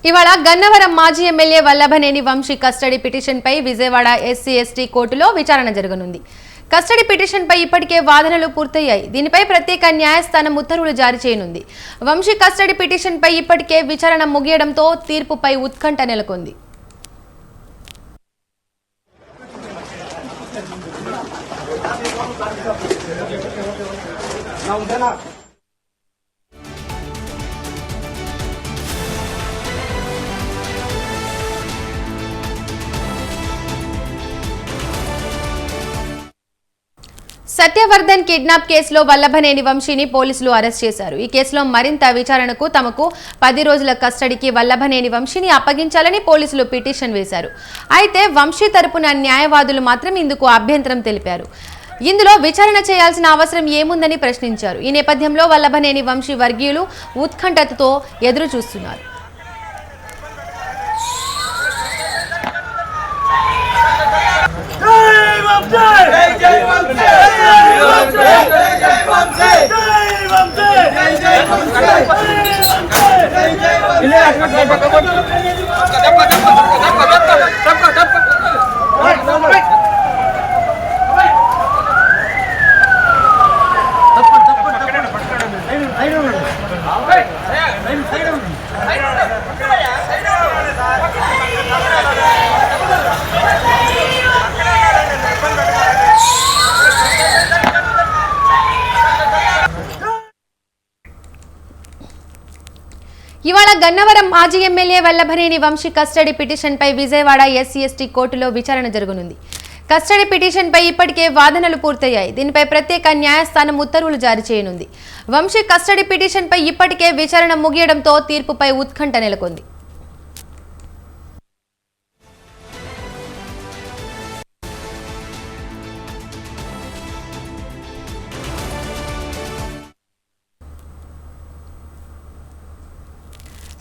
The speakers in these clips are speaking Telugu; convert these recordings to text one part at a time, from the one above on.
ఇవాళ గన్నవరం మాజీ ఎమ్మెల్యే వల్లభనేని వంశీ కస్టడీ పిటిషన్పై విజయవాడ ఎస్సీ/ఎస్టీ కోర్టులో విచారణ జరగనుంది. కస్టడీ పిటిషన్పై ఇప్పటికే వాదనలు పూర్తయ్యాయి. దీనిపై ప్రత్యేక న్యాయస్థానం ఉత్తర్వులు జారీ చేయనుంది. వంశీ కస్టడీ పిటిషన్పై ఇప్పటికే విచారణ ముగియడంతో తీర్పుపై ఉత్కంఠ నెలకొంది. సత్యవర్ధన్ కిడ్నాప్ కేసులో వల్లభనేని వంశీని పోలీసులు అరెస్ట్ చేశారు. ఈ కేసులో మరింత విచారణకు తమకు 10 రోజుల కస్టడీకి వల్లభనేని వంశీని అప్పగించాలని పోలీసులు పిటిషన్ వేశారు. అయితే వంశీ తరపున న్యాయవాదులు మాత్రం ఇందుకు అభ్యంతరం తెలిపారు. ఇందులో విచారణ చేయాల్సిన అవసరం ఏముందని ప్రశ్నించారు. ఈ నేపథ్యంలో వల్లభనేని వంశీ వర్గీయులు ఉత్కంఠతతో ఎదురు చూస్తున్నారు. ఇవాళ గన్నవరం మాజీ ఎమ్మెల్యే వల్లభనేని వంశీ కస్టడీ పిటిషన్పై విజయవాడ ఎస్సీ/ఎస్టీ కోర్టులో విచారణ జరగనుంది. కస్టడీ పిటిషన్పై ఇప్పటికే వాదనలు పూర్తయ్యాయి. దీనిపై ప్రత్యేక న్యాయస్థానం ఉత్తర్వులు జారీ చేయనుంది. వంశీ కస్టడీ పిటిషన్పై ఇప్పటికే విచారణ ముగియడంతో తీర్పుపై ఉత్కంఠ నెలకొంది.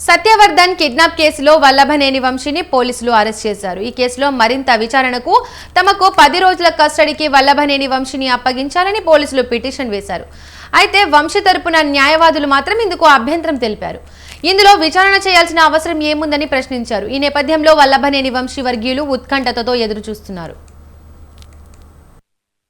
సత్యవర్ధన్ కిడ్నాప్ కేసులో వల్లభనేని వంశీని పోలీసులు అరెస్ట్ చేశారు. ఈ కేసులో మరింత విచారణకు తమకు 10 రోజుల కస్టడీకి వల్లభనేని వంశీని అప్పగించాలని పోలీసులు పిటిషన్ వేశారు. అయితే వంశీ తరపున న్యాయవాదులు మాత్రం ఇందుకు అభ్యంతరం తెలిపారు. ఇందులో విచారణ చేయాల్సిన అవసరం ఏముందని ప్రశ్నించారు. ఈ నేపథ్యంలో వల్లభనేని వంశీ వర్గీయులు ఉత్కంఠతతో ఎదురు చూస్తున్నారు.